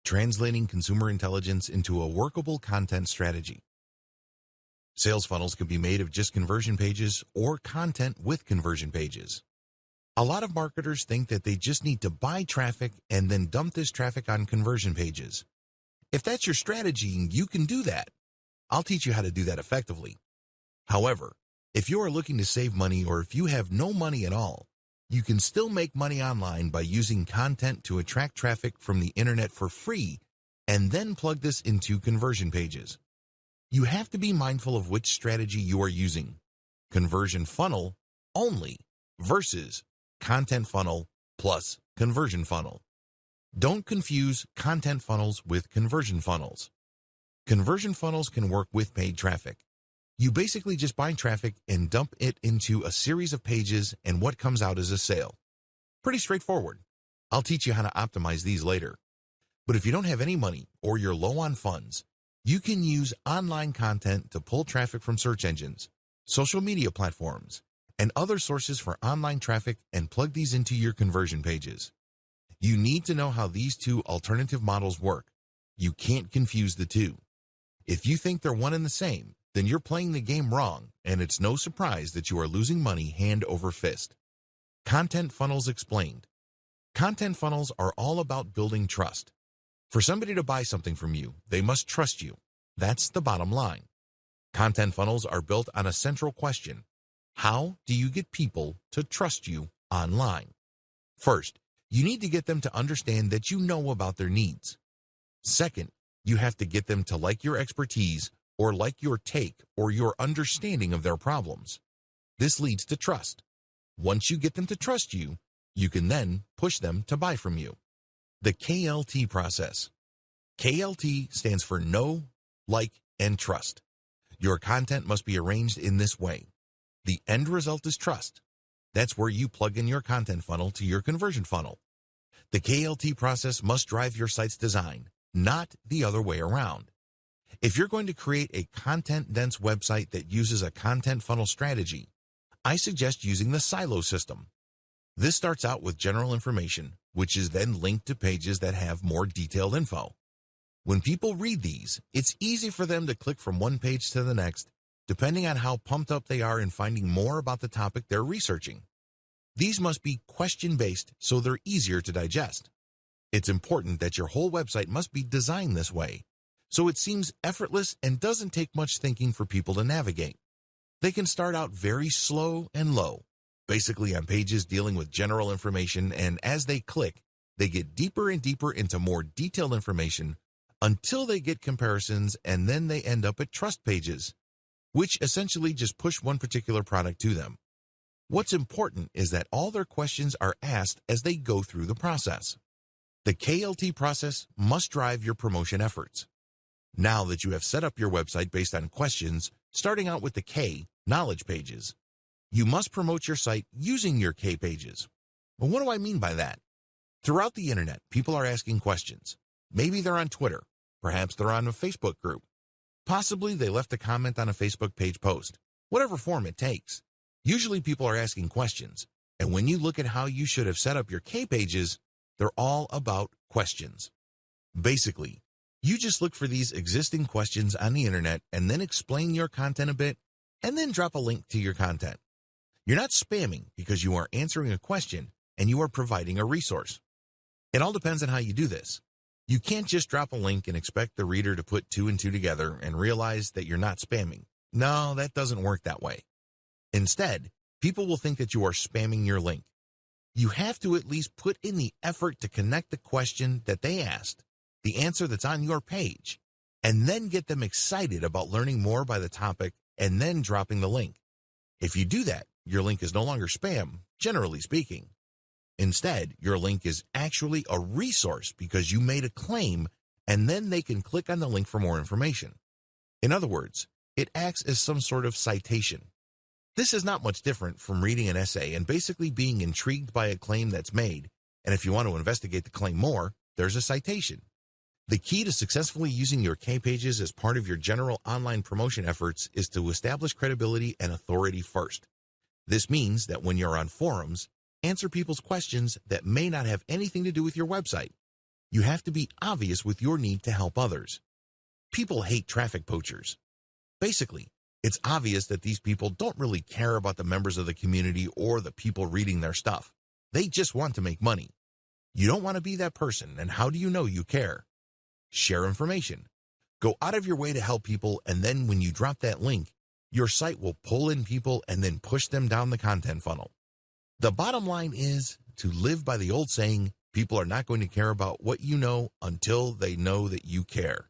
translating consumer intelligence into a workable content strategy. Sales funnels can be made of just conversion pages or content with conversion pages. A lot of marketers think that they just need to buy traffic and then dump this traffic on conversion pages. If that's your strategy, you can do that. I'll teach you how to do that effectively. However, if you are looking to save money or if you have no money at all, you can still make money online by using content to attract traffic from the internet for free and then plug this into conversion pages. You have to be mindful of which strategy you are using, conversion funnel only versus content funnel plus conversion funnel. Don't confuse content funnels with conversion funnels. Conversion funnels can work with paid traffic. You basically just buy traffic and dump it into a series of pages, and what comes out is a sale. Pretty straightforward. I'll teach you how to optimize these later. But if you don't have any money or you're low on funds, you can use online content to pull traffic from search engines, social media platforms, and other sources for online traffic and plug these into your conversion pages. You need to know how these two alternative models work. You can't confuse the two. If you think they're one and the same, then you're playing the game wrong, and it's no surprise that you are losing money hand over fist. Content funnels explained. Content funnels are all about building trust. For somebody to buy something from you, they must trust you. That's the bottom line. Content funnels are built on a central question. How do you get people to trust you online? First, you need to get them to understand that you know about their needs. Second, you have to get them to like your expertise or like your take or your understanding of their problems. This leads to trust. Once you get them to trust you, you can then push them to buy from you. The KLT process. KLT stands for know, like, and trust. Your content must be arranged in this way. The end result is trust. That's where you plug in your content funnel to your conversion funnel. The KLT process must drive your site's design, not the other way around. If you're going to create a content-dense website that uses a content funnel strategy, I suggest using the silo system. This starts out with general information, which is then linked to pages that have more detailed info. When people read these, it's easy for them to click from one page to the next, depending on how pumped up they are in finding more about the topic they're researching. These must be question-based so they're easier to digest. It's important that your whole website must be designed this way, so it seems effortless and doesn't take much thinking for people to navigate. They can start out very slow and low, basically on pages dealing with general information, and as they click, they get deeper and deeper into more detailed information until they get comparisons, and then they end up at trust pages, which essentially just push one particular product to them. What's important is that all their questions are asked as they go through the process. The KLT process must drive your promotion efforts. Now that you have set up your website based on questions, starting out with the K, knowledge pages, you must promote your site using your K pages. Well, what do I mean by that? Throughout the internet, people are asking questions. Maybe they're on Twitter. Perhaps they're on a Facebook group. Possibly they left a comment on a Facebook page post. Whatever form it takes. Usually people are asking questions, and when you look at how you should have set up your K pages, they're all about questions. Basically, you just look for these existing questions on the internet and then explain your content a bit, and then drop a link to your content. You're not spamming because you are answering a question and you are providing a resource. It all depends on how you do this. You can't just drop a link and expect the reader to put two and two together and realize that you're not spamming. No, that doesn't work that way. Instead, people will think that you are spamming your link. You have to at least put in the effort to connect the question that they asked, the answer that's on your page, and then get them excited about learning more by the topic and then dropping the link. If you do that, your link is no longer spam, generally speaking. Instead, your link is actually a resource because you made a claim, and then they can click on the link for more information. In other words, it acts as some sort of citation. This is not much different from reading an essay and basically being intrigued by a claim that's made, and if you want to investigate the claim more, there's a citation. The key to successfully using your K pages as part of your general online promotion efforts is to establish credibility and authority first. This means that when you're on forums, answer people's questions that may not have anything to do with your website. You have to be obvious with your need to help others. People hate traffic poachers. Basically, it's obvious that these people don't really care about the members of the community or the people reading their stuff. They just want to make money. You don't want to be that person, and how do you know you care? Share information. Go out of your way to help people, and then when you drop that link, your site will pull in people and then push them down the content funnel. The bottom line is to live by the old saying, people are not going to care about what you know until they know that you care.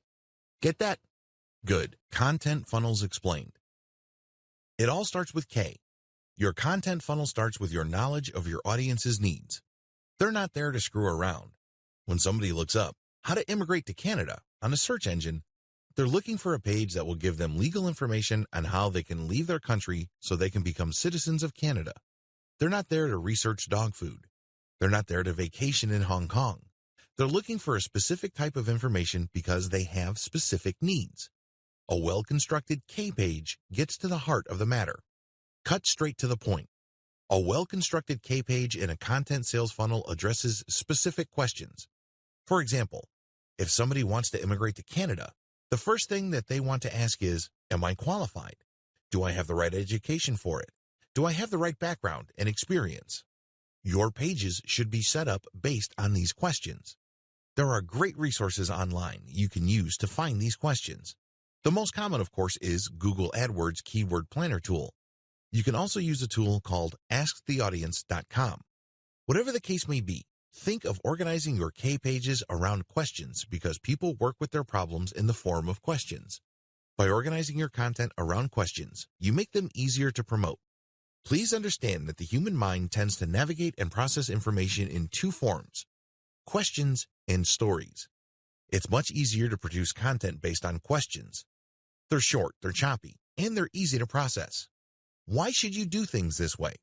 Get that? Good. Content funnels explained. It all starts with K. Your content funnel starts with your knowledge of your audience's needs. They're not there to screw around. When somebody looks up how to immigrate to Canada on a search engine, they're looking for a page that will give them legal information on how they can leave their country so they can become citizens of Canada. They're not there to research dog food. They're not there to vacation in Hong Kong. They're looking for a specific type of information because they have specific needs. A well-constructed K page gets to the heart of the matter. Cut straight to the point. A well-constructed K page in a content sales funnel addresses specific questions. For example, if somebody wants to immigrate to Canada, the first thing that they want to ask is, am I qualified? Do I have the right education for it? Do I have the right background and experience? Your pages should be set up based on these questions. There are great resources online you can use to find these questions. The most common, of course, is Google AdWords Keyword Planner tool. You can also use a tool called AskTheAudience.com. Whatever the case may be, think of organizing your K pages around questions because people work with their problems in the form of questions. By organizing your content around questions, you make them easier to promote. Please understand that the human mind tends to navigate and process information in two forms: questions and stories. It's much easier to produce content based on questions. They're short, they're choppy, and they're easy to process. Why should you do things this way?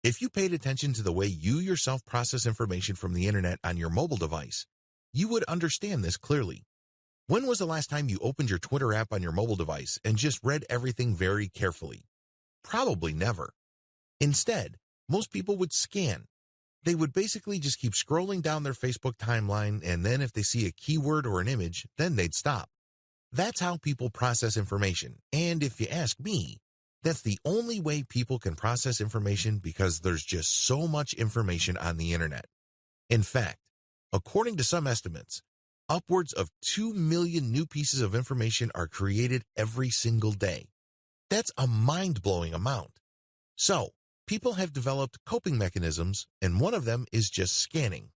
If you paid attention to the way you yourself process information from the internet on your mobile device, you would understand this clearly. When was the last time you opened your Twitter app on your mobile device and just read everything very carefully? Probably never. Instead, most people would scan. They would basically just keep scrolling down their Facebook timeline, and then if they see a keyword or an image, then they'd stop. That's how people process information, and if you ask me, that's the only way people can process information because there's just so much information on the internet. In fact, according to some estimates, upwards of 2 million new pieces of information are created every single day. That's a mind-blowing amount. So, people have developed coping mechanisms, and one of them is just scanning.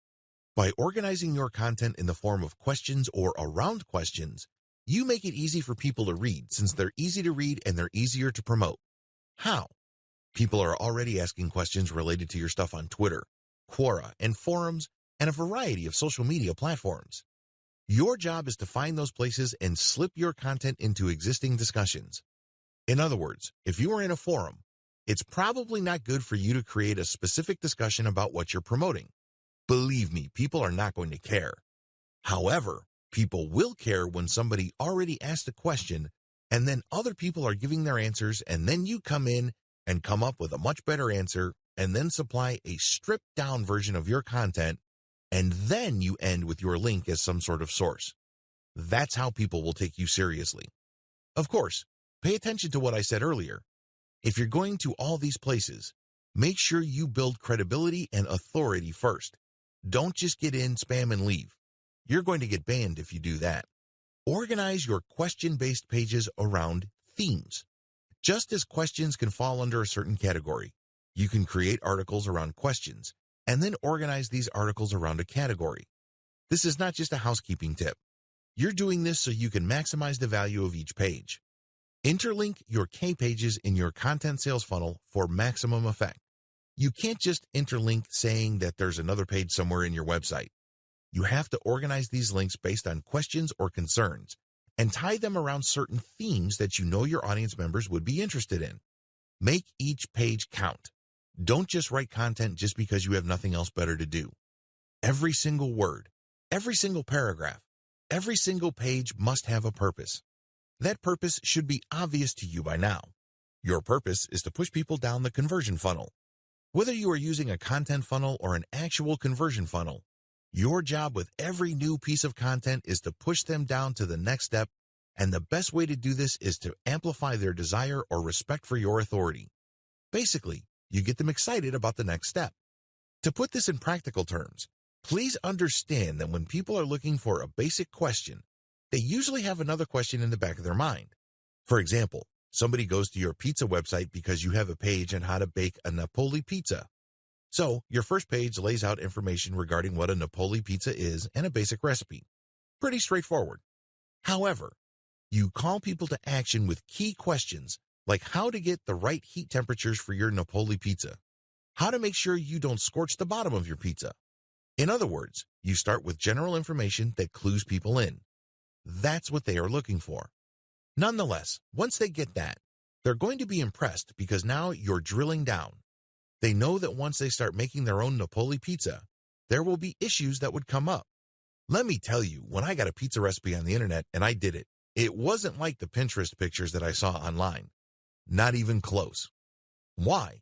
By organizing your content in the form of questions or around questions, you make it easy for people to read since they're easy to read and they're easier to promote. How? People are already asking questions related to your stuff on Twitter, Quora, and forums, and a variety of social media platforms. Your job is to find those places and slip your content into existing discussions. In other words, if you are in a forum, it's probably not good for you to create a specific discussion about what you're promoting. Believe me, people are not going to care. However, people will care when somebody already asked a question and then other people are giving their answers, and then you come in and come up with a much better answer and then supply a stripped down version of your content, and then you end with your link as some sort of source. That's how people will take you seriously. Of course, pay attention to what I said earlier. If you're going to all these places, make sure you build credibility and authority first. Don't just get in, spam, and leave. You're going to get banned if you do that. Organize your question-based pages around themes. Just as questions can fall under a certain category, you can create articles around questions and then organize these articles around a category. This is not just a housekeeping tip. You're doing this so you can maximize the value of each page. Interlink your K pages in your content sales funnel for maximum effect. You can't just interlink saying that there's another page somewhere in your website. You have to organize these links based on questions or concerns and tie them around certain themes that you know your audience members would be interested in. Make each page count. Don't just write content just because you have nothing else better to do. Every single word, every single paragraph, every single page must have a purpose. That purpose should be obvious to you by now. Your purpose is to push people down the conversion funnel. Whether you are using a content funnel or an actual conversion funnel, Your job with every new piece of content is to push them down to the next step, and the best way to do this is to amplify their desire or respect for your authority. Basically, you get them excited about the next step. To put this in practical terms, please understand that when people are looking for a basic question, they usually have another question in the back of their mind. For example, somebody goes to your pizza website because you have a page on how to bake a Napoli pizza. So, your first page lays out information regarding what a Napoli pizza is and a basic recipe. Pretty straightforward. However, you call people to action with key questions like how to get the right heat temperatures for your Napoli pizza, how to make sure you don't scorch the bottom of your pizza. In other words, you start with general information that clues people in. That's what they are looking for. Nonetheless, once they get that, they're going to be impressed because now you're drilling down. They know that once they start making their own Napoli pizza, there will be issues that would come up. Let me tell you, when I got a pizza recipe on the internet and I did it, it wasn't like the Pinterest pictures that I saw online. Not even close. Why?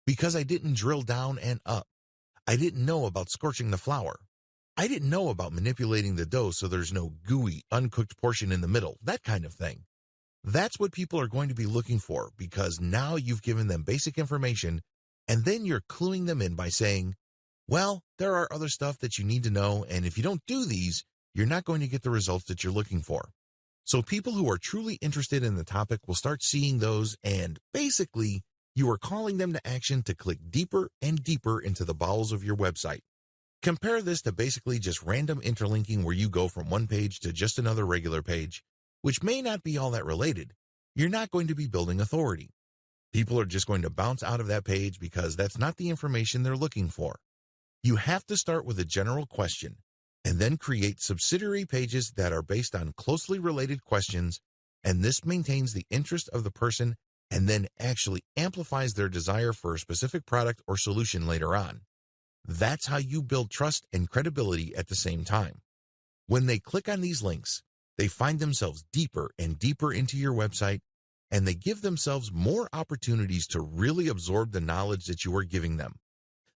Because I didn't drill down and up. I didn't know about scorching the flour. I didn't know about manipulating the dough so there's no gooey, uncooked portion in the middle, that kind of thing. That's what people are going to be looking for because now you've given them basic information and then you're cluing them in by saying, well, there are other stuff that you need to know, and if you don't do these, you're not going to get the results that you're looking for. So people who are truly interested in the topic will start seeing those, and basically, you are calling them to action to click deeper and deeper into the bowels of your website. Compare this to basically just random interlinking where you go from one page to just another regular page, which may not be all that related. You're not going to be building authority. People are just going to bounce out of that page because that's not the information they're looking for. You have to start with a general question and then create subsidiary pages that are based on closely related questions, and this maintains the interest of the person and then actually amplifies their desire for a specific product or solution later on. That's how you build trust and credibility at the same time. When they click on these links, they find themselves deeper and deeper into your website, and they give themselves more opportunities to really absorb the knowledge that you are giving them.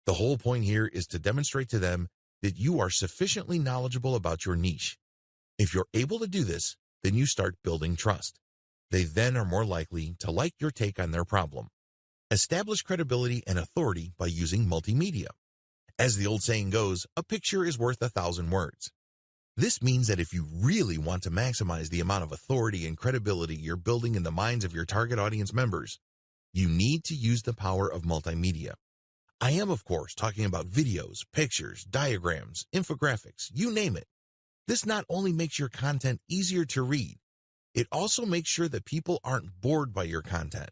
The whole point here is to demonstrate to them that you are sufficiently knowledgeable about your niche. If you're able to do this, then you start building trust. They then are more likely to like your take on their problem. Establish credibility and authority by using multimedia. As the old saying goes, a picture is worth 1,000 words. This means that if you really want to maximize the amount of authority and credibility you're building in the minds of your target audience members, you need to use the power of multimedia. I am, of course, talking about videos, pictures, diagrams, infographics, you name it. This not only makes your content easier to read, it also makes sure that people aren't bored by your content.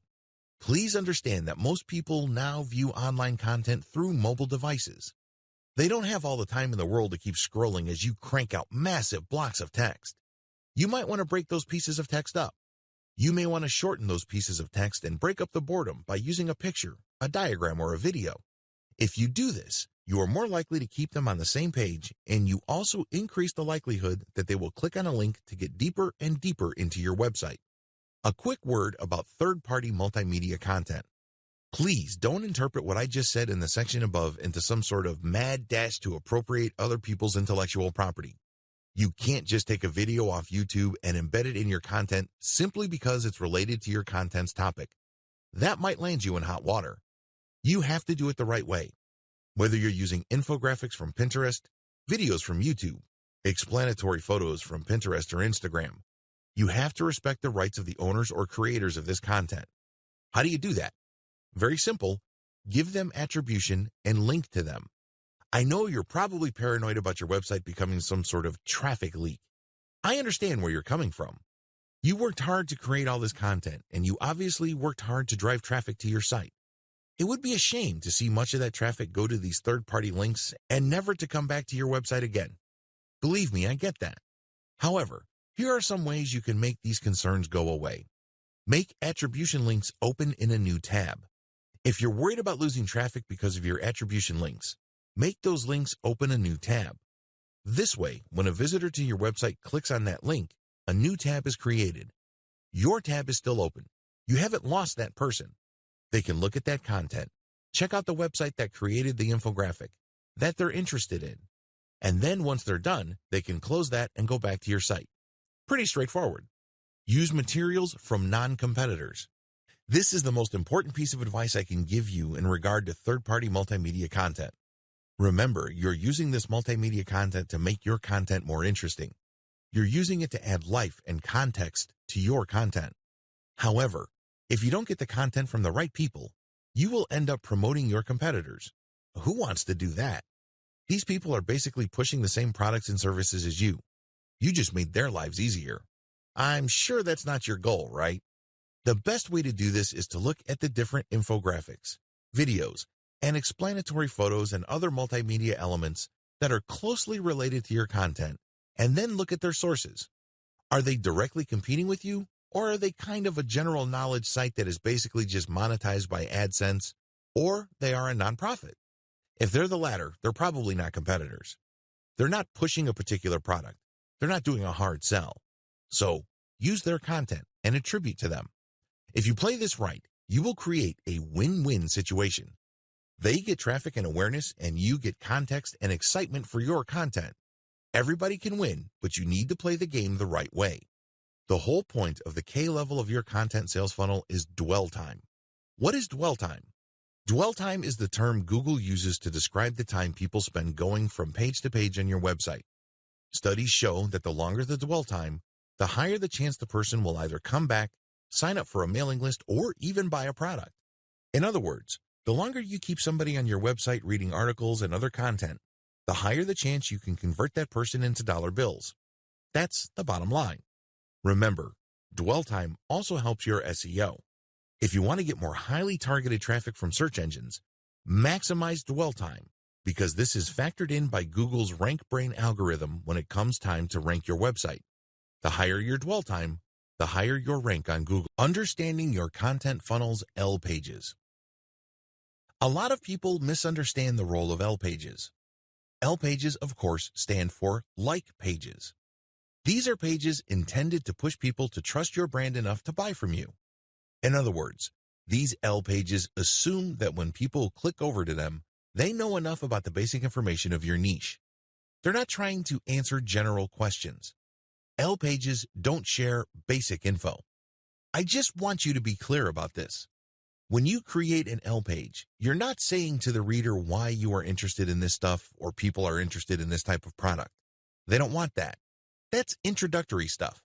Please understand that most people now view online content through mobile devices. They don't have all the time in the world to keep scrolling as you crank out massive blocks of text. You might want to break those pieces of text up. You may want to shorten those pieces of text and break up the boredom by using a picture, a diagram, or a video. If you do this, you are more likely to keep them on the same page, and you also increase the likelihood that they will click on a link to get deeper and deeper into your website. A quick word about third-party multimedia content. Please don't interpret what I just said in the section above into some sort of mad dash to appropriate other people's intellectual property. You can't just take a video off YouTube and embed it in your content simply because it's related to your content's topic. That might land you in hot water. You have to do it the right way. Whether you're using infographics from Pinterest, videos from YouTube, explanatory photos from Pinterest or Instagram, you have to respect the rights of the owners or creators of this content. How do you do that? Very simple. Give them attribution and link to them. I know you're probably paranoid about your website becoming some sort of traffic leak. I understand where you're coming from. You worked hard to create all this content, and you obviously worked hard to drive traffic to your site. It would be a shame to see much of that traffic go to these third-party links and never to come back to your website again. Believe me, I get that. However, here are some ways you can make these concerns go away. Make attribution links open in a new tab. If you're worried about losing traffic because of your attribution links, make those links open a new tab. This way, when a visitor to your website clicks on that link, a new tab is created. Your tab is still open. You haven't lost that person. They can look at that content, check out the website that created the infographic, that they're interested in. And then once they're done, they can close that and go back to your site. Pretty straightforward. Use materials from non-competitors. This is the most important piece of advice I can give you in regard to third-party multimedia content. Remember, you're using this multimedia content to make your content more interesting. You're using it to add life and context to your content. However, if you don't get the content from the right people, you will end up promoting your competitors. Who wants to do that? These people are basically pushing the same products and services as you. You just made their lives easier. I'm sure that's not your goal, right? The best way to do this is to look at the different infographics, videos, and explanatory photos and other multimedia elements that are closely related to your content, and then look at their sources. Are they directly competing with you, or are they kind of a general knowledge site that is basically just monetized by AdSense, or they are a nonprofit? If they're the latter, they're probably not competitors. They're not pushing a particular product. They're not doing a hard sell. So, use their content and attribute to them. If you play this right, you will create a win-win situation. They get traffic and awareness, and you get context and excitement for your content. Everybody can win, but you need to play the game the right way. The whole point of the K level of your content sales funnel is dwell time. What is dwell time? Dwell time is the term Google uses to describe the time people spend going from page to page on your website. Studies show that the longer the dwell time, the higher the chance the person will either come back, sign up for a mailing list, or even buy a product. In other words, the longer you keep somebody on your website reading articles and other content, the higher the chance you can convert that person into dollar bills. That's the bottom line. Remember, dwell time also helps your SEO. If you want to get more highly targeted traffic from search engines, maximize dwell time, because this is factored in by Google's RankBrain algorithm when it comes time to rank your website. The higher your dwell time, the higher your rank on Google. Understanding your content funnel's L pages. A lot of people misunderstand the role of L pages. L pages, of course, stand for like pages. These are pages intended to push people to trust your brand enough to buy from you. In other words, these L pages assume that when people click over to them, they know enough about the basic information of your niche. They're not trying to answer general questions. L pages don't share basic info. I just want you to be clear about this. When you create an L page, you're not saying to the reader why you are interested in this stuff or people are interested in this type of product. They don't want that. That's introductory stuff.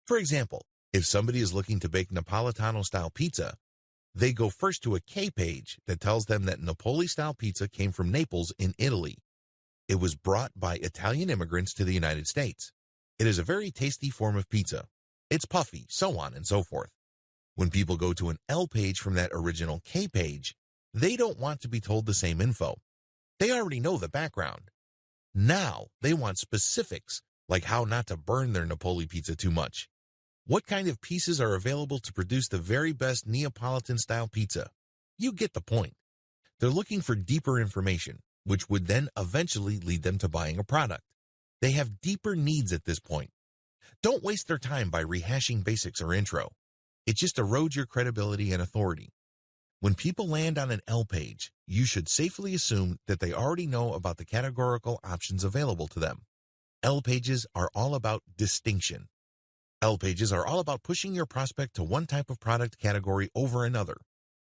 For example, if somebody is looking to bake Napolitano-style pizza, they go first to a K page that tells them that Napoli-style pizza came from Naples in Italy. It was brought by Italian immigrants to the United States. It is a very tasty form of pizza. It's puffy, so on and so forth. When people go to an L page from that original K page, they don't want to be told the same info. They already know the background. Now they want specifics, like how not to burn their Napoli pizza too much. What kind of pieces are available to produce the very best Neapolitan-style pizza? You get the point. They're looking for deeper information, which would then eventually lead them to buying a product. They have deeper needs at this point. Don't waste their time by rehashing basics or intro. It just erodes your credibility and authority. When people land on an L page, you should safely assume that they already know about the categorical options available to them. L pages are all about distinction. L pages are all about pushing your prospect to one type of product category over another.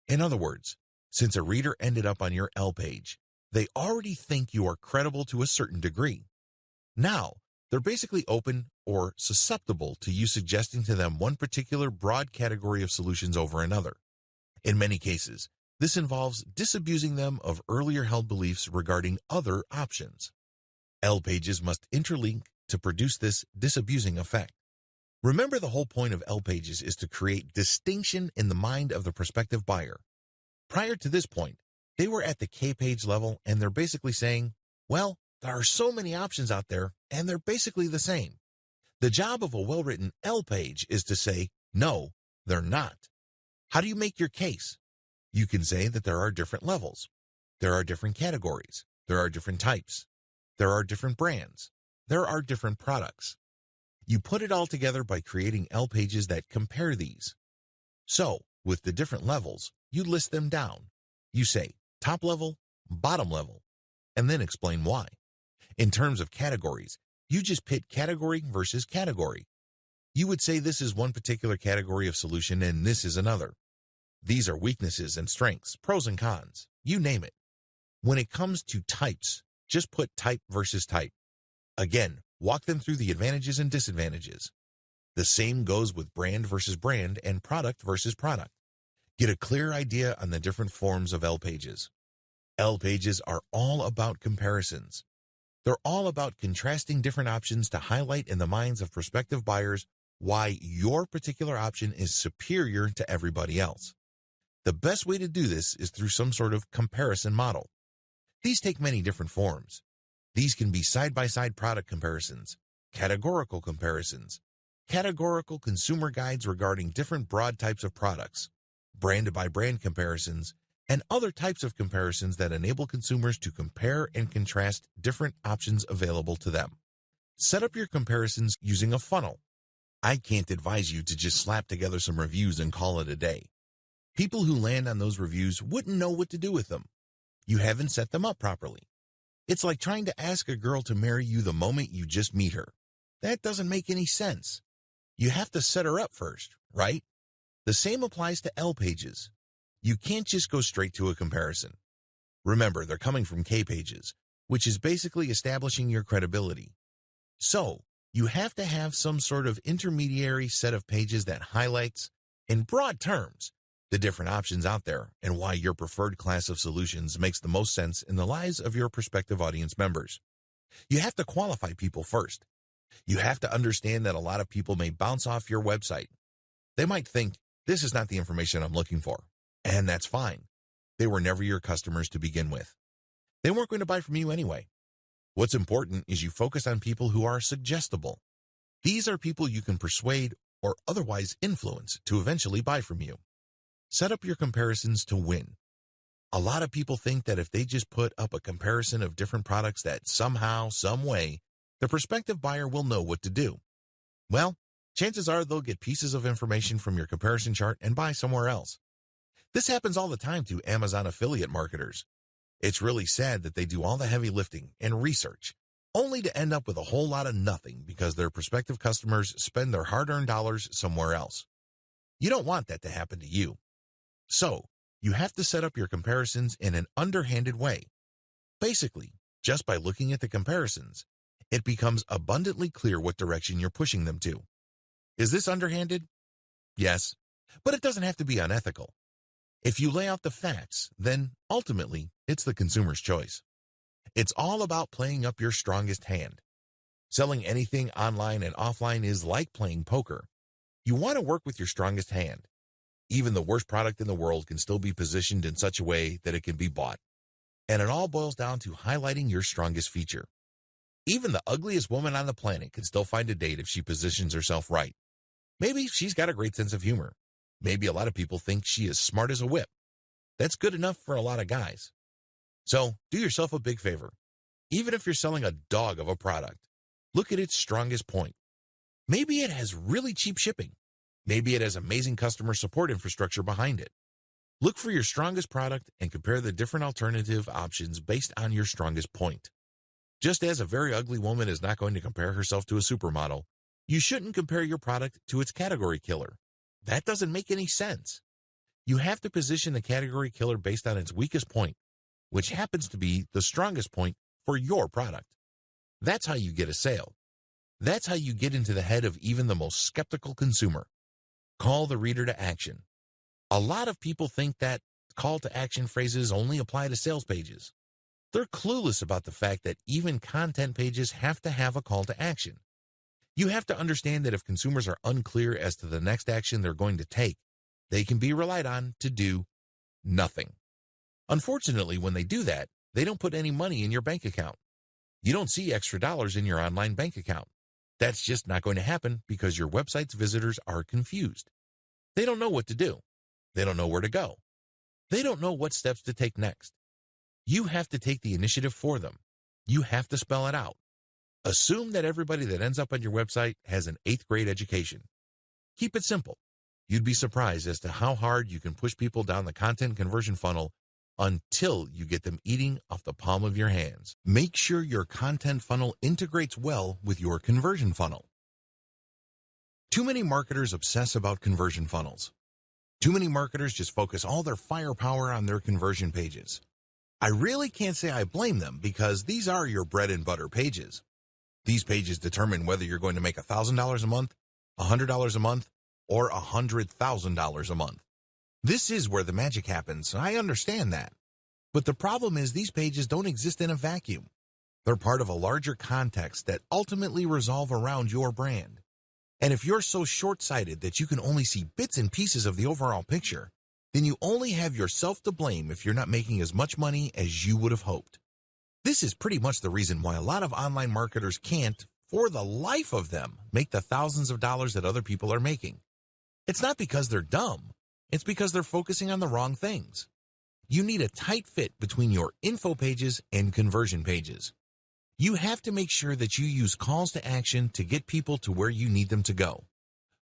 In other words, since a reader ended up on your L page, they already think you are credible to a certain degree. Now, they're basically open or susceptible to you suggesting to them one particular broad category of solutions over another. In many cases, this involves disabusing them of earlier held beliefs regarding other options. L pages must interlink to produce this disabusing effect. Remember, the whole point of L pages is to create distinction in the mind of the prospective buyer. Prior to this point, they were at the K page level and they're basically saying, well, there are so many options out there and they're basically the same. The job of a well-written L page is to say, no, they're not. How do you make your case? You can say that there are different levels. There are different categories. There are different types. There are different brands. There are different products. You put it all together by creating L pages that compare these. So, with the different levels, you list them down. You say top level, bottom level, and then explain why. In terms of categories, you just pit category versus category. You would say this is one particular category of solution and this is another. These are weaknesses and strengths, pros and cons, you name it. When it comes to types, just put type versus type. Again, walk them through the advantages and disadvantages. The same goes with brand versus brand and product versus product. Get a clear idea on the different forms of L pages. L pages are all about comparisons. They're all about contrasting different options to highlight in the minds of prospective buyers why your particular option is superior to everybody else. The best way to do this is through some sort of comparison model. These take many different forms. These can be side-by-side product comparisons, categorical comparisons, categorical consumer guides regarding different broad types of products, brand-by-brand comparisons, and other types of comparisons that enable consumers to compare and contrast different options available to them. Set up your comparisons using a funnel. I can't advise you to just slap together some reviews and call it a day. People who land on those reviews wouldn't know what to do with them. You haven't set them up properly. It's like trying to ask a girl to marry you the moment you just meet her. That doesn't make any sense. You have to set her up first, right? The same applies to L pages. You can't just go straight to a comparison. Remember, they're coming from K pages, which is basically establishing your credibility. So, you have to have some sort of intermediary set of pages that highlights, in broad terms, the different options out there and why your preferred class of solutions makes the most sense in the lives of your prospective audience members. You have to qualify people first. You have to understand that a lot of people may bounce off your website. They might think, this is not the information I'm looking for, and that's fine. They were never your customers to begin with. They weren't going to buy from you anyway. What's important is you focus on people who are suggestible. These are people you can persuade or otherwise influence to eventually buy from you. Set up your comparisons to win. A lot of people think that if they just put up a comparison of different products that somehow, some way, the prospective buyer will know what to do. Well, chances are they'll get pieces of information from your comparison chart and buy somewhere else. This happens all the time to Amazon affiliate marketers. It's really sad that they do all the heavy lifting and research, only to end up with a whole lot of nothing because their prospective customers spend their hard-earned dollars somewhere else. You don't want that to happen to you. So, you have to set up your comparisons in an underhanded way. Basically, just by looking at the comparisons, it becomes abundantly clear what direction you're pushing them to. Is this underhanded? Yes, but it doesn't have to be unethical. If you lay out the facts, then ultimately, it's the consumer's choice. It's all about playing up your strongest hand. Selling anything online and offline is like playing poker. You want to work with your strongest hand. Even the worst product in the world can still be positioned in such a way that it can be bought. And it all boils down to highlighting your strongest feature. Even the ugliest woman on the planet can still find a date if she positions herself right. Maybe she's got a great sense of humor. Maybe a lot of people think she is smart as a whip. That's good enough for a lot of guys. So, do yourself a big favor. Even if you're selling a dog of a product, look at its strongest point. Maybe it has really cheap shipping. Maybe it has amazing customer support infrastructure behind it. Look for your strongest product and compare the different alternative options based on your strongest point. Just as a very ugly woman is not going to compare herself to a supermodel, you shouldn't compare your product to its category killer. That doesn't make any sense. You have to position the category killer based on its weakest point, which happens to be the strongest point for your product. That's how you get a sale. That's how you get into the head of even the most skeptical consumer. Call the reader to action. A lot of people think that call to action phrases only apply to sales pages. They're clueless about the fact that even content pages have to have a call to action. You have to understand that if consumers are unclear as to the next action they're going to take, they can be relied on to do nothing. Unfortunately, when they do that, they don't put any money in your bank account. You don't see extra dollars in your online bank account. That's just not going to happen because your website's visitors are confused. They don't know what to do. They don't know where to go. They don't know what steps to take next. You have to take the initiative for them. You have to spell it out. Assume that everybody that ends up on your website has an 8th grade education. Keep it simple. You'd be surprised as to how hard you can push people down the content conversion funnel until you get them eating off the palm of your hands. Make sure your content funnel integrates well with your conversion funnel. Too many marketers obsess about conversion funnels. Too many marketers just focus all their firepower on their conversion pages. I really can't say I blame them because these are your bread and butter pages. These pages determine whether you're going to make $1,000 a month, $100 a month, or $100,000 a month. This is where the magic happens. I understand that. But the problem is these pages don't exist in a vacuum. They're part of a larger context that ultimately revolve around your brand. And if you're so short-sighted that you can only see bits and pieces of the overall picture, then you only have yourself to blame if you're not making as much money as you would have hoped. This is pretty much the reason why a lot of online marketers can't, for the life of them, make the thousands of dollars that other people are making. It's not because they're dumb. It's because they're focusing on the wrong things. You need a tight fit between your info pages and conversion pages. You have to make sure that you use calls to action to get people to where you need them to go.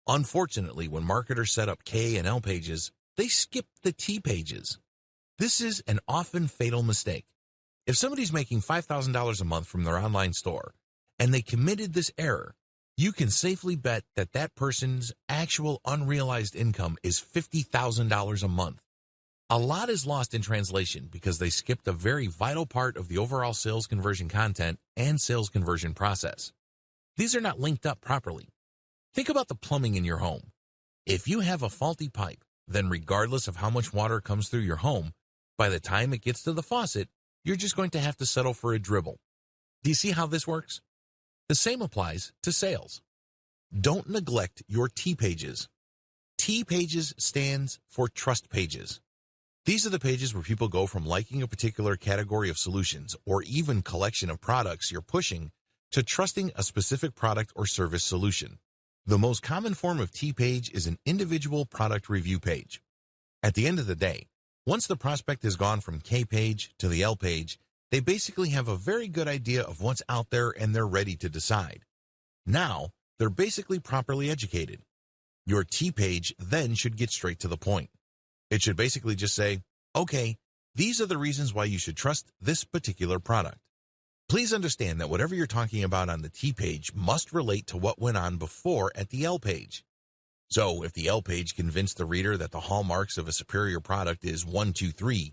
Unfortunately, when marketers set up K and L pages, they skip the T pages. This is an often fatal mistake. If somebody's making $5,000 a month from their online store and they committed this error, you can safely bet that that person's actual unrealized income is $50,000 a month. A lot is lost in translation because they skipped a very vital part of the overall sales conversion content and sales conversion process. These are not linked up properly. Think about the plumbing in your home. If you have a faulty pipe, then regardless of how much water comes through your home, by the time it gets to the faucet, you're just going to have to settle for a dribble. Do you see how this works? The same applies to sales. Don't neglect your T pages. T pages stands for trust pages. These are the pages where people go from liking a particular category of solutions or even collection of products you're pushing to trusting a specific product or service solution. The most common form of T page is an individual product review page. At the end of the day, once the prospect has gone from K page to the L page, they basically have a very good idea of what's out there and they're ready to decide. Now, they're basically properly educated. Your T page then should get straight to the point. It should basically just say, okay, these are the reasons why you should trust this particular product. Please understand that whatever you're talking about on the T page must relate to what went on before at the L page. So if the L page convinced the reader that the hallmarks of a superior product is 1, 2, 3,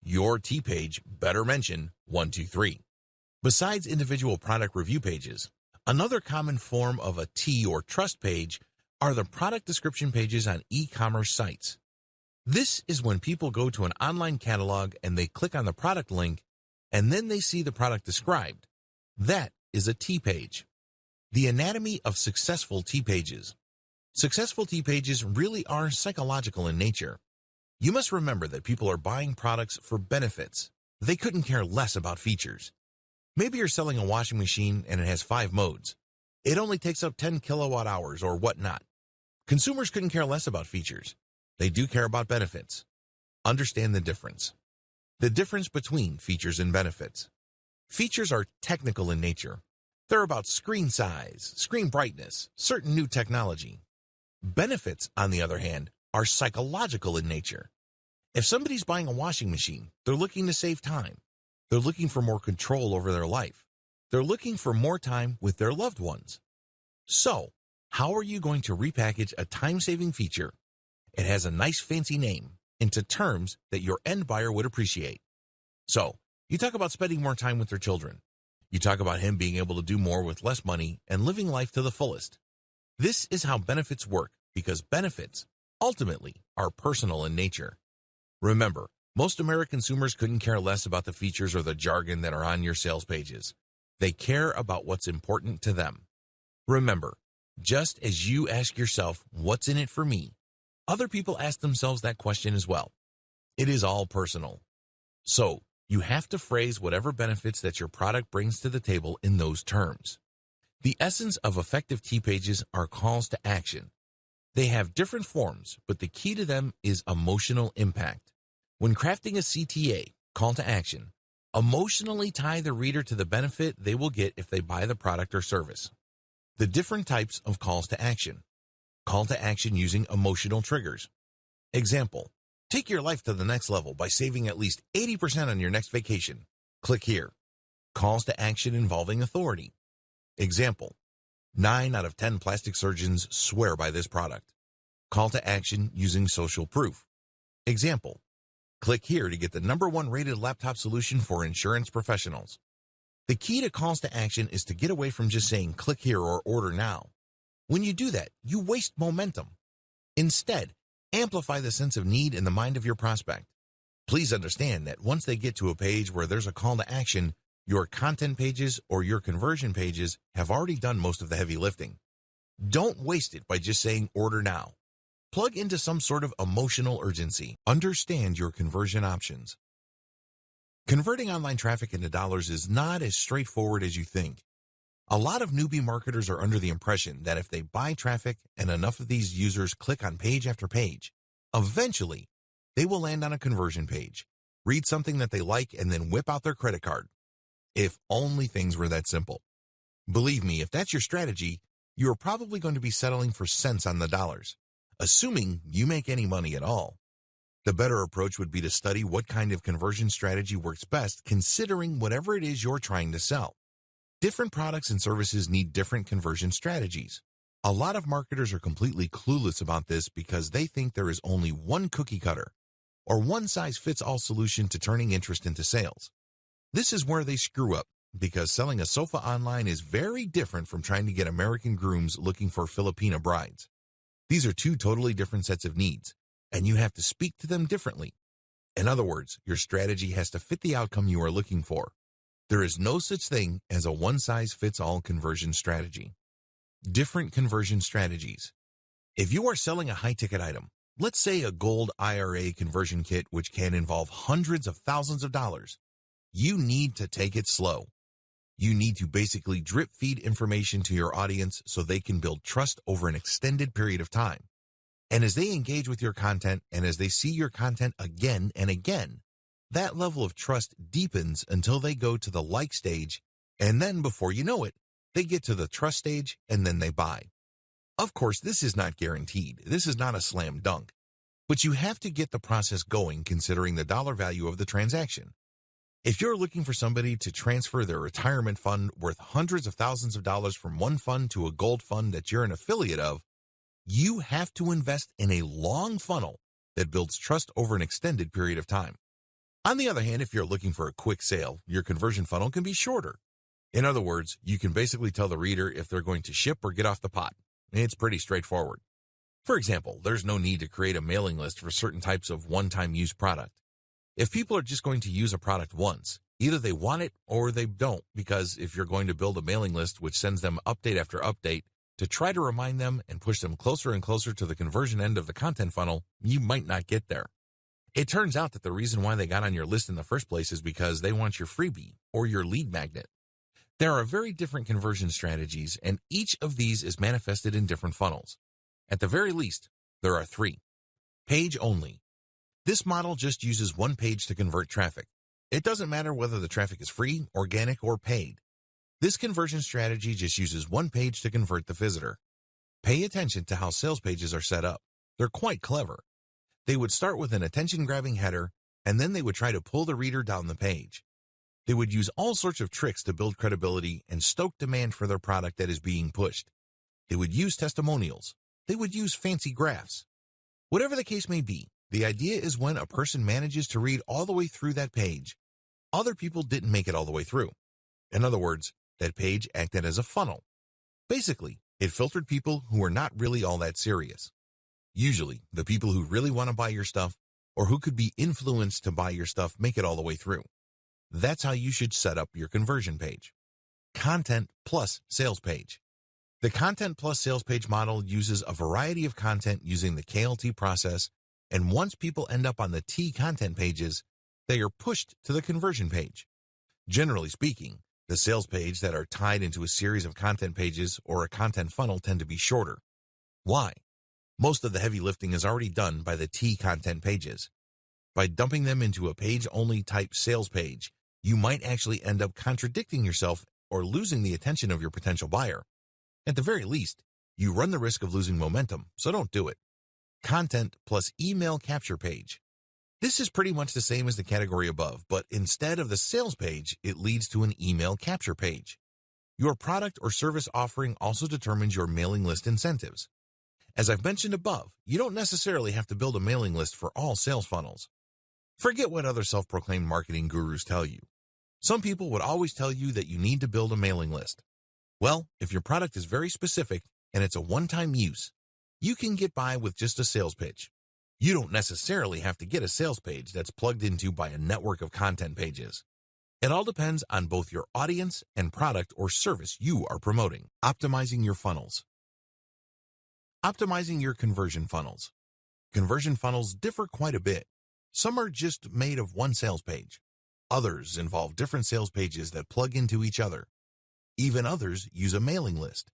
your T page better mention 1, 2, 3. Besides individual product review pages, another common form of a T or trust page are the product description pages on e-commerce sites. This is when people go to an online catalog and they click on the product link and then they see the product described. That is a T page. The anatomy of successful T pages. Successful T pages really are psychological in nature. You must remember that people are buying products for benefits. They couldn't care less about features. Maybe you're selling a washing machine and it has 5 modes. It only takes up 10 kilowatt hours or whatnot. Consumers couldn't care less about features. They do care about benefits. Understand the difference. The difference between features and benefits. Features are technical in nature. They're about screen size, screen brightness, certain new technology. Benefits, on the other hand, are psychological in nature. If somebody's buying a washing machine, they're looking to save time. They're looking for more control over their life. They're looking for more time with their loved ones. So, how are you going to repackage a time-saving feature? It has a nice fancy name into terms that your end buyer would appreciate. So, you talk about spending more time with their children. You talk about him being able to do more with less money and living life to the fullest. This is how benefits work because benefits, ultimately, are personal in nature. Remember, most American consumers couldn't care less about the features or the jargon that are on your sales pages. They care about what's important to them. Remember, just as you ask yourself, what's in it for me? Other people ask themselves that question as well. It is all personal. So, you have to phrase whatever benefits that your product brings to the table in those terms. The essence of effective T pages are calls to action. They have different forms, but the key to them is emotional impact. When crafting a CTA, call to action, emotionally tie the reader to the benefit they will get if they buy the product or service. The different types of calls to action. Call to action using emotional triggers. Example, Take your life to the next level by saving at least 80% on your next vacation. Click here. Calls to action involving authority. Example: 9 out of 10 plastic surgeons swear by this product. Call to action using social proof. Example: click here to get the #1 rated laptop solution for insurance professionals. The key to calls to action is to get away from just saying click here or order now. When you do that, you waste momentum. Instead, amplify the sense of need in the mind of your prospect. Please understand that once they get to a page where there's a call to action, your content pages or your conversion pages have already done most of the heavy lifting. Don't waste it by just saying order now. Plug into some sort of emotional urgency. Understand your conversion options. Converting online traffic into dollars is not as straightforward as you think. A lot of newbie marketers are under the impression that if they buy traffic and enough of these users click on page after page, eventually they will land on a conversion page, read something that they like, and then whip out their credit card. If only things were that simple. Believe me, if that's your strategy, you're probably going to be settling for cents on the dollars, assuming you make any money at all. The better approach would be to study what kind of conversion strategy works best, considering whatever it is you're trying to sell. Different products and services need different conversion strategies. A lot of marketers are completely clueless about this because they think there is only one cookie cutter or one-size-fits-all solution to turning interest into sales. This is where they screw up, because selling a sofa online is very different from trying to get American grooms looking for Filipina brides. These are two totally different sets of needs, and you have to speak to them differently. In other words, your strategy has to fit the outcome you are looking for. There is no such thing as a one-size-fits-all conversion strategy. Different conversion strategies. If you are selling a high-ticket item, let's say a gold IRA conversion kit which can involve hundreds of thousands of dollars, you need to take it slow. You need to basically drip feed information to your audience so they can build trust over an extended period of time. And as they engage with your content and as they see your content again and again, that level of trust deepens until they go to the like stage, and then before you know it, they get to the trust stage and then they buy. Of course, this is not guaranteed. This is not a slam dunk. But you have to get the process going considering the dollar value of the transaction. If you're looking for somebody to transfer their retirement fund worth hundreds of thousands of dollars from one fund to a gold fund that you're an affiliate of, you have to invest in a long funnel that builds trust over an extended period of time. On the other hand, if you're looking for a quick sale, your conversion funnel can be shorter. In other words, you can basically tell the reader if they're going to ship or get off the pot. It's pretty straightforward. For example, there's no need to create a mailing list for certain types of one-time use product. If people are just going to use a product once, either they want it or they don't, because if you're going to build a mailing list which sends them update after update to try to remind them and push them closer and closer to the conversion end of the content funnel, you might not get there. It turns out that the reason why they got on your list in the first place is because they want your freebie or your lead magnet. There are very different conversion strategies, and each of these is manifested in different funnels. At the very least, there are 3. Page only. This model just uses one page to convert traffic. It doesn't matter whether the traffic is free, organic, or paid. This conversion strategy just uses one page to convert the visitor. Pay attention to how sales pages are set up. They're quite clever. They would start with an attention-grabbing header, and then they would try to pull the reader down the page. They would use all sorts of tricks to build credibility and stoke demand for their product that is being pushed. They would use testimonials. They would use fancy graphs. Whatever the case may be, the idea is when a person manages to read all the way through that page, other people didn't make it all the way through. In other words, that page acted as a funnel. Basically, it filtered people who were not really all that serious. Usually, the people who really want to buy your stuff or who could be influenced to buy your stuff make it all the way through. That's how you should set up your conversion page. Content plus sales page. The content plus sales page model uses a variety of content using the KLT process, and once people end up on the T content pages, they are pushed to the conversion page. Generally speaking, the sales page that are tied into a series of content pages or a content funnel tend to be shorter. Why? Most of the heavy lifting is already done by the T content pages. By dumping them into a page-only type sales page, you might actually end up contradicting yourself or losing the attention of your potential buyer. At the very least, you run the risk of losing momentum, so don't do it. Content plus email capture page. This is pretty much the same as the category above, but instead of the sales page, it leads to an email capture page. Your product or service offering also determines your mailing list incentives. As I've mentioned above, you don't necessarily have to build a mailing list for all sales funnels. Forget what other self-proclaimed marketing gurus tell you. Some people would always tell you that you need to build a mailing list. Well, if your product is very specific and it's a one-time use, you can get by with just a sales pitch. You don't necessarily have to get a sales page that's plugged into by a network of content pages. It all depends on both your audience and product or service you are promoting. Optimizing your funnels. Optimizing your conversion funnels. Conversion funnels differ quite a bit. Some are just made of one sales page. Others involve different sales pages that plug into each other. Even others use a mailing list.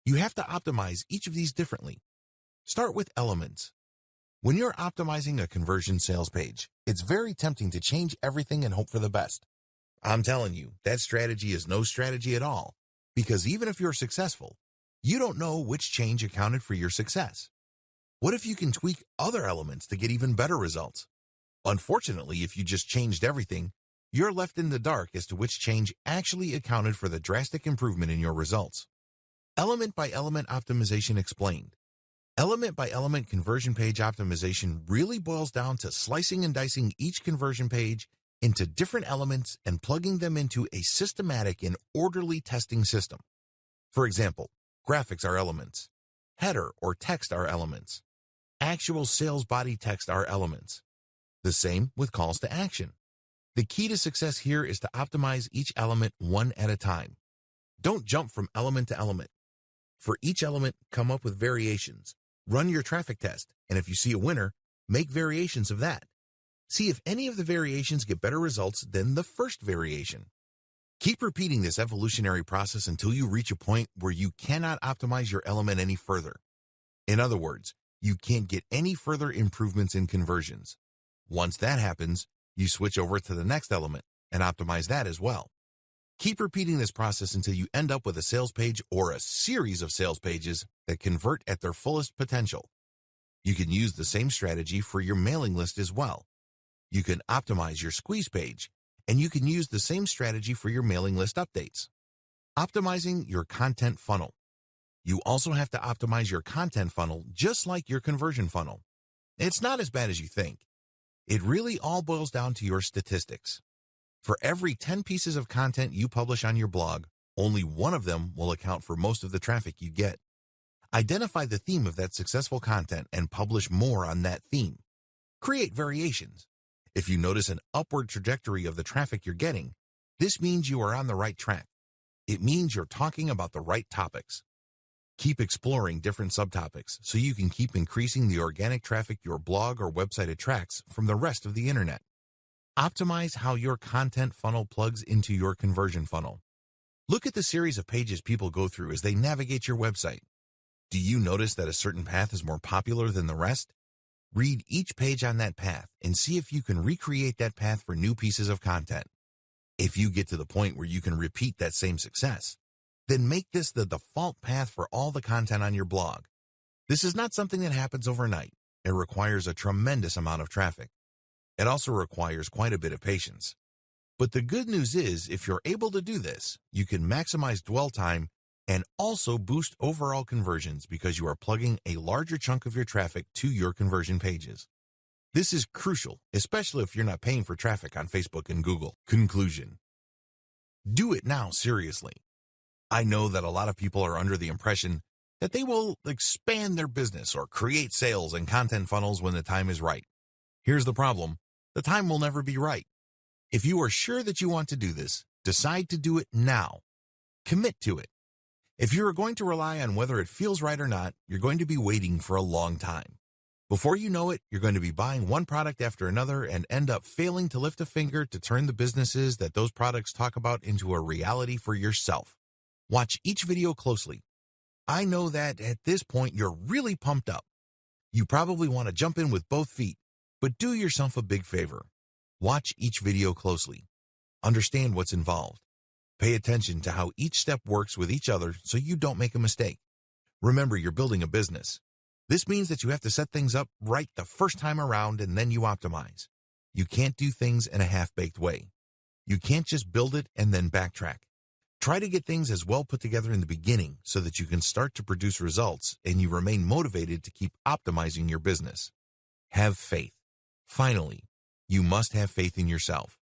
You have to optimize each of these differently. Start with elements. When you're optimizing a conversion sales page, it's very tempting to change everything and hope for the best. I'm telling you, that strategy is no strategy at all, because even if you're successful, you don't know which change accounted for your success. What if you can tweak other elements to get even better results? Unfortunately, if you just changed everything, you're left in the dark as to which change actually accounted for the drastic improvement in your results. Element by element optimization explained. Element by element conversion page optimization really boils down to slicing and dicing each conversion page into different elements and plugging them into a systematic and orderly testing system. For example, graphics are elements. Header or text are elements. Actual sales body text are elements. The same with calls to action. The key to success here is to optimize each element one at a time. Don't jump from element to element. For each element, come up with variations. Run your traffic test, and if you see a winner, make variations of that. See if any of the variations get better results than the first variation. Keep repeating this evolutionary process until you reach a point where you cannot optimize your element any further. In other words, you can't get any further improvements in conversions. Once that happens, you switch over to the next element and optimize that as well. Keep repeating this process until you end up with a sales page or a series of sales pages that convert at their fullest potential. You can use the same strategy for your mailing list as well. You can optimize your squeeze page, and you can use the same strategy for your mailing list updates. Optimizing your content funnel. You also have to optimize your content funnel just like your conversion funnel. It's not as bad as you think. It really all boils down to your statistics. For every 10 pieces of content you publish on your blog, only one of them will account for most of the traffic you get. Identify the theme of that successful content and publish more on that theme. Create variations. If you notice an upward trajectory of the traffic you're getting, this means you are on the right track. It means you're talking about the right topics. Keep exploring different subtopics so you can keep increasing the organic traffic your blog or website attracts from the rest of the internet. Optimize how your content funnel plugs into your conversion funnel. Look at the series of pages people go through as they navigate your website. Do you notice that a certain path is more popular than the rest? Read each page on that path and see if you can recreate that path for new pieces of content. If you get to the point where you can repeat that same success, then make this the default path for all the content on your blog. This is not something that happens overnight. It requires a tremendous amount of traffic. It also requires quite a bit of patience. But the good news is, if you're able to do this, you can maximize dwell time and also boost overall conversions because you are plugging a larger chunk of your traffic to your conversion pages. This is crucial, especially if you're not paying for traffic on Facebook and Google. Conclusion. Do it now, seriously. I know that a lot of people are under the impression that they will expand their business or create sales and content funnels when the time is right. Here's the problem. The time will never be right. If you are sure that you want to do this, decide to do it now. Commit to it. If you are going to rely on whether it feels right or not, you're going to be waiting for a long time. Before you know it, you're going to be buying one product after another and end up failing to lift a finger to turn the businesses that those products talk about into a reality for yourself. Watch each video closely. I know that at this point you're really pumped up. You probably want to jump in with both feet, but do yourself a big favor. Watch each video closely. Understand what's involved. Pay attention to how each step works with each other so you don't make a mistake. Remember, you're building a business. This means that you have to set things up right the first time around and then you optimize. You can't do things in a half-baked way. You can't just build it and then backtrack. Try to get things as well put together in the beginning so that you can start to produce results and you remain motivated to keep optimizing your business. Have faith. Finally, you must have faith in yourself.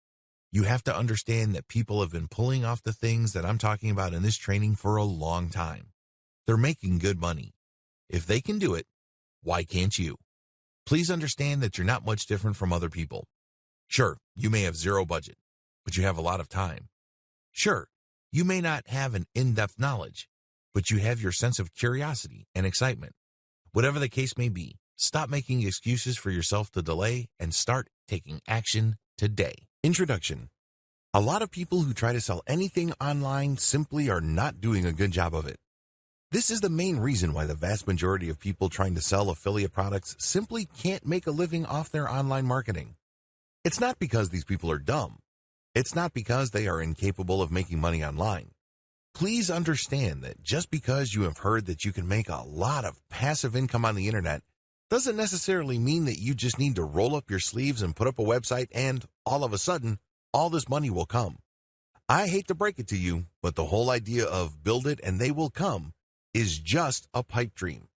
You have to understand that people have been pulling off the things that I'm talking about in this training for a long time. They're making good money. If they can do it, why can't you? Please understand that you're not much different from other people. Sure, you may have zero budget, but you have a lot of time. Sure, you may not have an in-depth knowledge, but you have your sense of curiosity and excitement. Whatever the case may be, stop making excuses for yourself to delay and start taking action today. Introduction. A lot of people who try to sell anything online simply are not doing a good job of it. This is the main reason why the vast majority of people trying to sell affiliate products simply can't make a living off their online marketing. It's not because these people are dumb. It's not because they are incapable of making money online. Please understand that just because you have heard that you can make a lot of passive income on the internet doesn't necessarily mean that you just need to roll up your sleeves and put up a website and, all of a sudden, all this money will come. I hate to break it to you, but the whole idea of build it and they will come is just a pipe dream.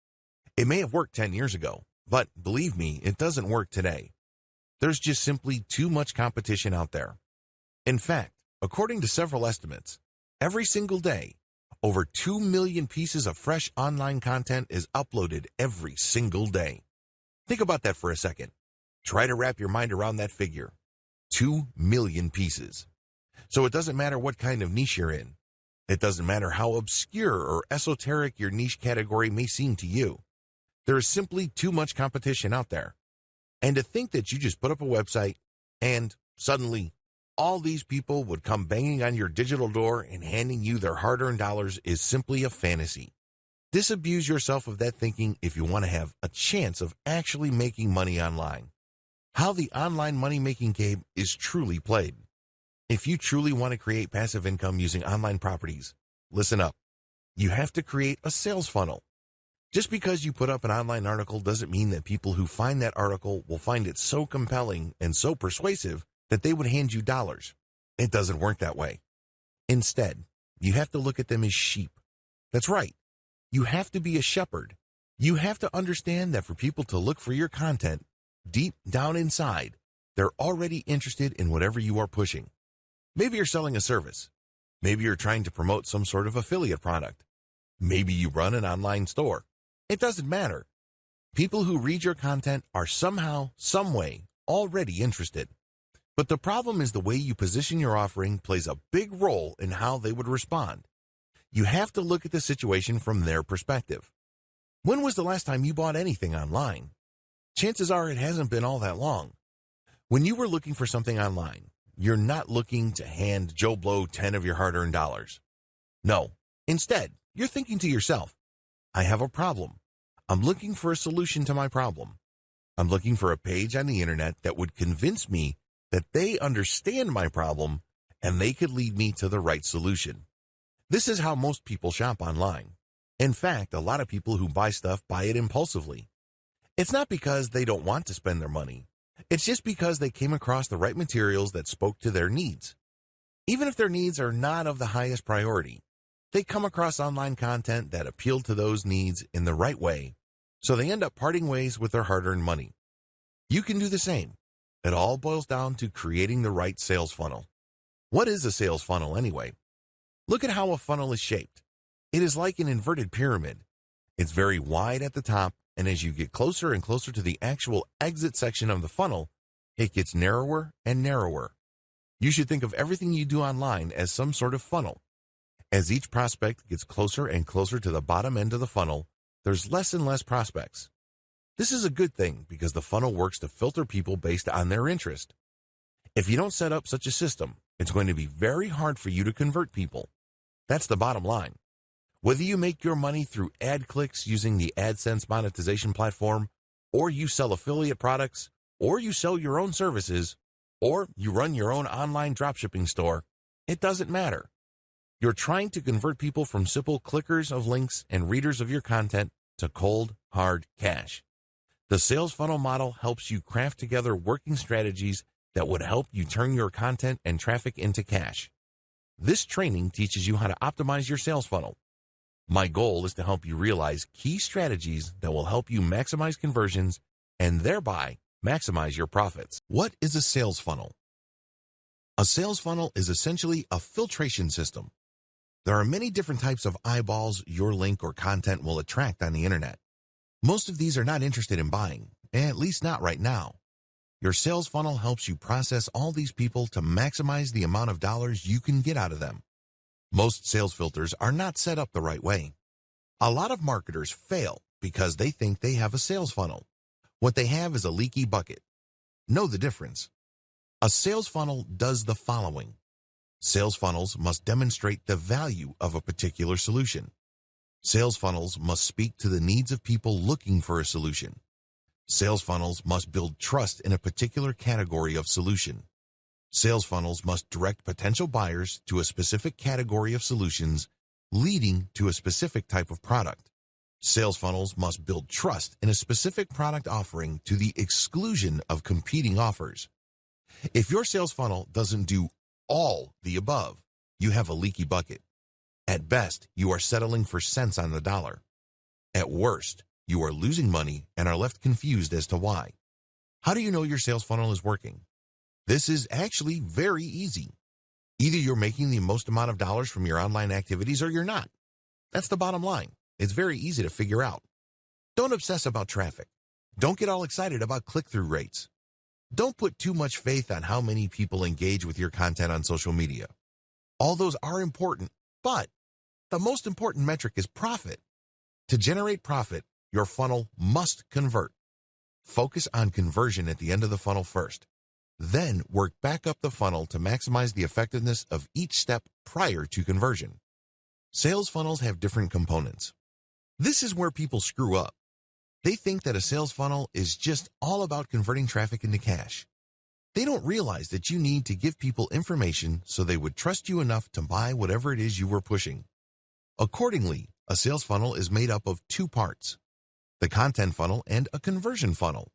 It may have worked 10 years ago, but believe me, it doesn't work today. There's just simply too much competition out there. In fact, according to several estimates, every single day, over 2 million pieces of fresh online content is uploaded every single day. Think about that for a second. Try to wrap your mind around that figure. 2 million pieces. So it doesn't matter what kind of niche you're in. It doesn't matter how obscure or esoteric your niche category may seem to you. There is simply too much competition out there. And to think that you just put up a website and suddenly all these people would come banging on your digital door and handing you their hard-earned dollars is simply a fantasy. Disabuse yourself of that thinking if you want to have a chance of actually making money online. How the online money-making game is truly played. If you truly want to create passive income using online properties, listen up. You have to create a sales funnel. Just because you put up an online article doesn't mean that people who find that article will find it so compelling and so persuasive that they would hand you dollars. It doesn't work that way. Instead, you have to look at them as sheep. That's right. You have to be a shepherd. You have to understand that for people to look for your content, deep down inside, they're already interested in whatever you are pushing. Maybe you're selling a service. Maybe you're trying to promote some sort of affiliate product. Maybe you run an online store. It doesn't matter. People who read your content are somehow, some way, already interested. But the problem is the way you position your offering plays a big role in how they would respond. You have to look at the situation from their perspective. When was the last time you bought anything online? Chances are it hasn't been all that long. When you were looking for something online, you're not looking to hand Joe Blow 10 of your hard-earned dollars. No, instead, you're thinking to yourself, I have a problem. I'm looking for a solution to my problem. I'm looking for a page on the internet that would convince me that they understand my problem and they could lead me to the right solution. This is how most people shop online. In fact, a lot of people who buy stuff buy it impulsively. It's not because they don't want to spend their money. It's just because they came across the right materials that spoke to their needs. Even if their needs are not of the highest priority, they come across online content that appealed to those needs in the right way, so they end up parting ways with their hard-earned money. You can do the same. It all boils down to creating the right sales funnel. What is a sales funnel anyway? Look at how a funnel is shaped. It is like an inverted pyramid. It's very wide at the top, and as you get closer and closer to the actual exit section of the funnel, it gets narrower and narrower. You should think of everything you do online as some sort of funnel. As each prospect gets closer and closer to the bottom end of the funnel, there's less and less prospects. This is a good thing because the funnel works to filter people based on their interest. If you don't set up such a system, it's going to be very hard for you to convert people. That's the bottom line. Whether you make your money through ad clicks using the AdSense monetization platform, or you sell affiliate products, or you sell your own services, or you run your own online dropshipping store, it doesn't matter. You're trying to convert people from simple clickers of links and readers of your content to cold, hard cash. The sales funnel model helps you craft together working strategies that would help you turn your content and traffic into cash. This training teaches you how to optimize your sales funnel. My goal is to help you realize key strategies that will help you maximize conversions and thereby maximize your profits. What is a sales funnel? A sales funnel is essentially a filtration system. There are many different types of eyeballs your link or content will attract on the internet. Most of these are not interested in buying, at least not right now. Your sales funnel helps you process all these people to maximize the amount of dollars you can get out of them. Most sales filters are not set up the right way. A lot of marketers fail because they think they have a sales funnel. What they have is a leaky bucket. Know the difference. A sales funnel does the following. Sales funnels must demonstrate the value of a particular solution. Sales funnels must speak to the needs of people looking for a solution. Sales funnels must build trust in a particular category of solution. Sales funnels must direct potential buyers to a specific category of solutions, leading to a specific type of product. Sales funnels must build trust in a specific product offering to the exclusion of competing offers. If your sales funnel doesn't do all the above, you have a leaky bucket. At best, you are settling for cents on the dollar. At worst, you are losing money and are left confused as to why. How do you know your sales funnel is working? This is actually very easy. Either you're making the most amount of dollars from your online activities or you're not. That's the bottom line. It's very easy to figure out. Don't obsess about traffic. Don't get all excited about click-through rates. Don't put too much faith on how many people engage with your content on social media. All those are important, but the most important metric is profit. To generate profit, your funnel must convert. Focus on conversion at the end of the funnel first. Then work back up the funnel to maximize the effectiveness of each step prior to conversion. Sales funnels have different components. This is where people screw up. They think that a sales funnel is just all about converting traffic into cash. They don't realize that you need to give people information so they would trust you enough to buy whatever it is you were pushing. Accordingly, a sales funnel is made up of two parts: the content funnel and a conversion funnel.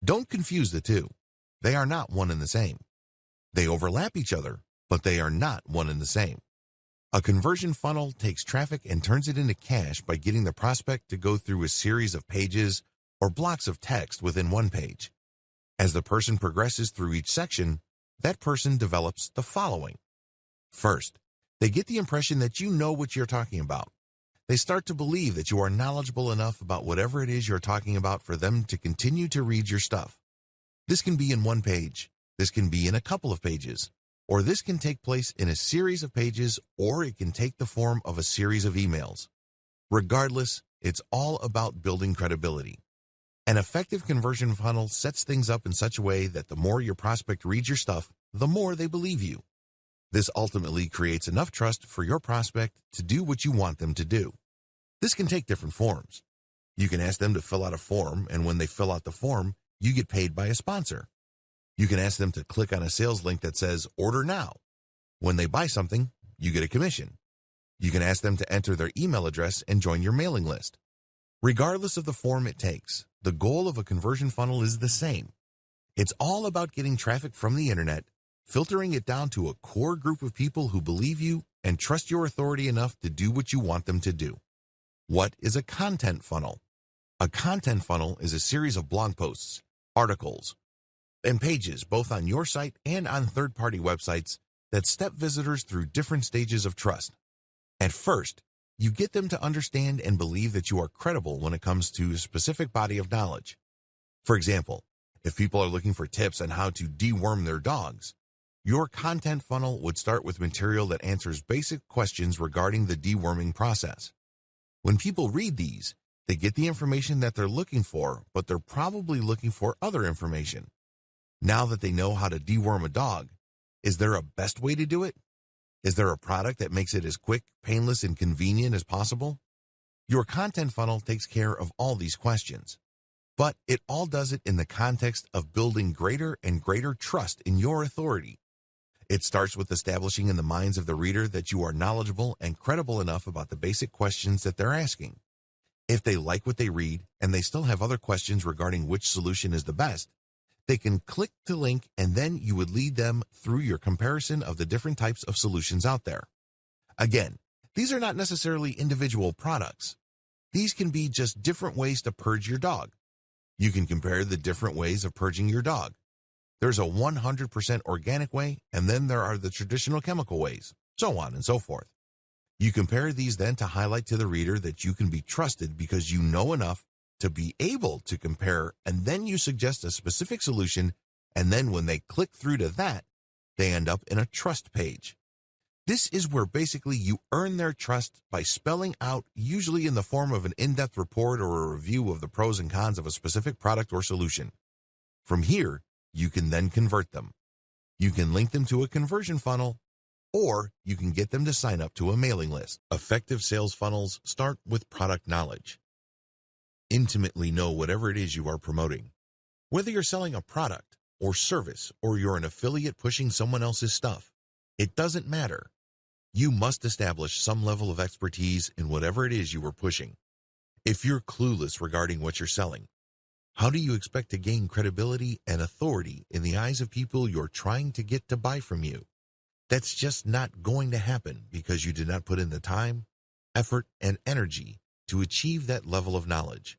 Don't confuse the two. They are not one and the same. They overlap each other, but they are not one and the same. A conversion funnel takes traffic and turns it into cash by getting the prospect to go through a series of pages or blocks of text within one page. As the person progresses through each section, that person develops the following. First, they get the impression that you know what you're talking about. They start to believe that you are knowledgeable enough about whatever it is you're talking about for them to continue to read your stuff. This can be in one page, this can be in a couple of pages, or this can take place in a series of pages, or it can take the form of a series of emails. Regardless, it's all about building credibility. An effective conversion funnel sets things up in such a way that the more your prospect reads your stuff, the more they believe you. This ultimately creates enough trust for your prospect to do what you want them to do. This can take different forms. You can ask them to fill out a form, and when they fill out the form, you get paid by a sponsor. You can ask them to click on a sales link that says, "Order now." When they buy something, you get a commission. You can ask them to enter their email address and join your mailing list. Regardless of the form it takes, the goal of a conversion funnel is the same. It's all about getting traffic from the internet, filtering it down to a core group of people who believe you and trust your authority enough to do what you want them to do. What is a content funnel? A content funnel is a series of blog posts, articles, and pages both on your site and on third-party websites that step visitors through different stages of trust. At first, you get them to understand and believe that you are credible when it comes to a specific body of knowledge. For example, if people are looking for tips on how to deworm their dogs, your content funnel would start with material that answers basic questions regarding the deworming process. When people read these, they get the information that they're looking for, but they're probably looking for other information. Now that they know how to deworm a dog, is there a best way to do it? Is there a product that makes it as quick, painless, and convenient as possible? Your content funnel takes care of all these questions, but it all does it in the context of building greater and greater trust in your authority. It starts with establishing in the minds of the reader that you are knowledgeable and credible enough about the basic questions that they're asking. If they like what they read and they still have other questions regarding which solution is the best, They can click the link and then you would lead them through your comparison of the different types of solutions out there. Again, these are not necessarily individual products. These can be just different ways to purge your dog. You can compare the different ways of purging your dog. There's a 100% organic way, and then there are the traditional chemical ways, so on and so forth. You compare these then to highlight to the reader that you can be trusted because you know enough to be able to compare, and then you suggest a specific solution, and then when they click through to that, they end up in a trust page. This is where basically you earn their trust by spelling out, usually in the form of an in-depth report or a review of the pros and cons of a specific product or solution. From here, you can then convert them. You can link them to a conversion funnel, or you can get them to sign up to a mailing list. Effective sales funnels start with product knowledge. Intimately know whatever it is you are promoting. Whether you're selling a product or service or you're an affiliate pushing someone else's stuff, it doesn't matter. You must establish some level of expertise in whatever it is you are pushing. If you're clueless regarding what you're selling, how do you expect to gain credibility and authority in the eyes of people you're trying to get to buy from you? That's just not going to happen because you did not put in the time, effort, and energy to achieve that level of knowledge.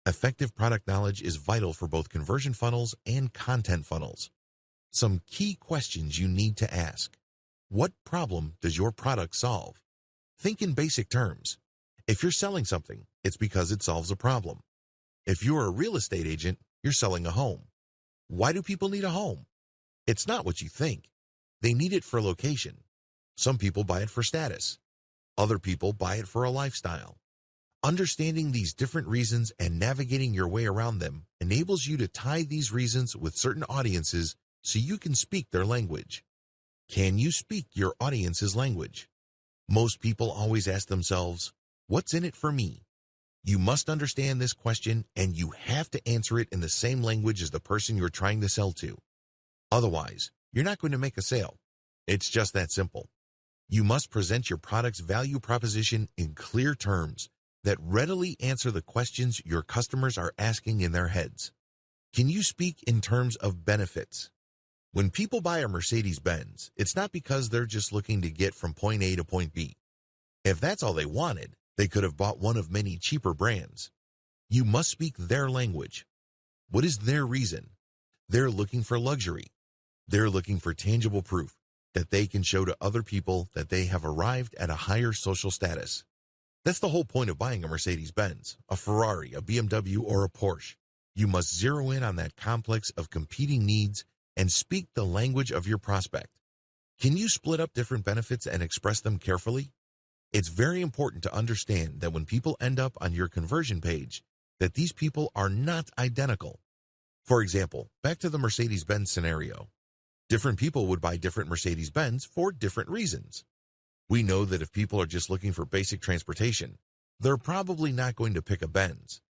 Effective product knowledge is vital for both conversion funnels and content funnels. Some key questions you need to ask. What problem does your product solve? Think in basic terms. If you're selling something, it's because it solves a problem. If you're a real estate agent, you're selling a home. Why do people need a home? It's not what you think. They need it for location. Some people buy it for status. Other people buy it for a lifestyle. Understanding these different reasons and navigating your way around them enables you to tie these reasons with certain audiences so you can speak their language. Can you speak your audience's language? Most people always ask themselves, what's in it for me? You must understand this question and you have to answer it in the same language as the person you're trying to sell to. Otherwise, you're not going to make a sale. It's just that simple. You must present your product's value proposition in clear terms that readily answer the questions your customers are asking in their heads. Can you speak in terms of benefits? When people buy a Mercedes-Benz, it's not because they're just looking to get from point A to point B. If that's all they wanted, they could have bought one of many cheaper brands. You must speak their language. What is their reason? They're looking for luxury. They're looking for tangible proof that they can show to other people that they have arrived at a higher social status. That's the whole point of buying a Mercedes-Benz, a Ferrari, a BMW, or a Porsche. You must zero in on that complex of competing needs and speak the language of your prospect. Can you split up different benefits and express them carefully? It's very important to understand that when people end up on your conversion page, that these people are not identical. For example, back to the Mercedes-Benz scenario. Different people would buy different Mercedes-Benz for different reasons. We know that if people are just looking for basic transportation, they're probably not going to pick a Benz.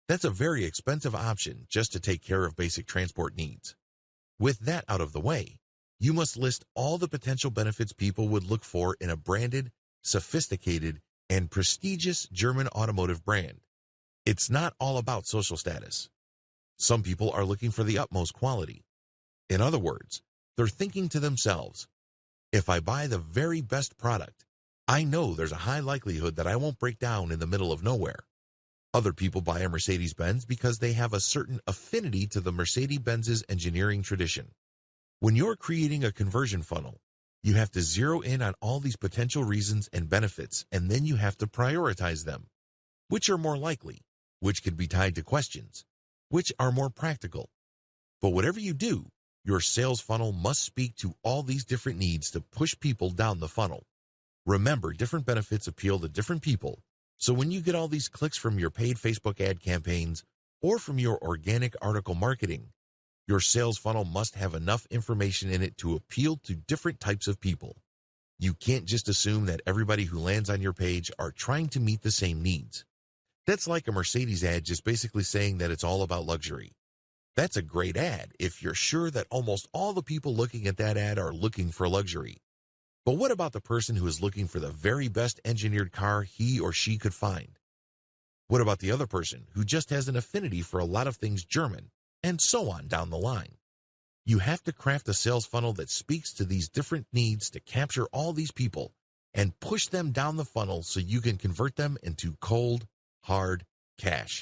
That's a very expensive option just to take care of basic transport needs. With that out of the way, you must list all the potential benefits people would look for in a branded, sophisticated, and prestigious German automotive brand. It's not all about social status. Some people are looking for the utmost quality. In other words, they're thinking to themselves, if I buy the very best product, I know there's a high likelihood that I won't break down in the middle of nowhere. Other people buy a Mercedes-Benz because they have a certain affinity to the Mercedes-Benz's engineering tradition. When you're creating a conversion funnel, you have to zero in on all these potential reasons and benefits, and then you have to prioritize them. Which are more likely? Which could be tied to questions? Which are more practical? But whatever you do, your sales funnel must speak to all these different needs to push people down the funnel. Remember, different benefits appeal to different people. So when you get all these clicks from your paid Facebook ad campaigns or from your organic article marketing, your sales funnel must have enough information in it to appeal to different types of people. You can't just assume that everybody who lands on your page are trying to meet the same needs. That's like a Mercedes ad just basically saying that it's all about luxury. That's a great ad if you're sure that almost all the people looking at that ad are looking for luxury. But what about the person who is looking for the very best engineered car he or she could find? What about the other person who just has an affinity for a lot of things German and so on down the line. You have to craft a sales funnel that speaks to these different needs to capture all these people and push them down the funnel so you can convert them into cold, hard cash.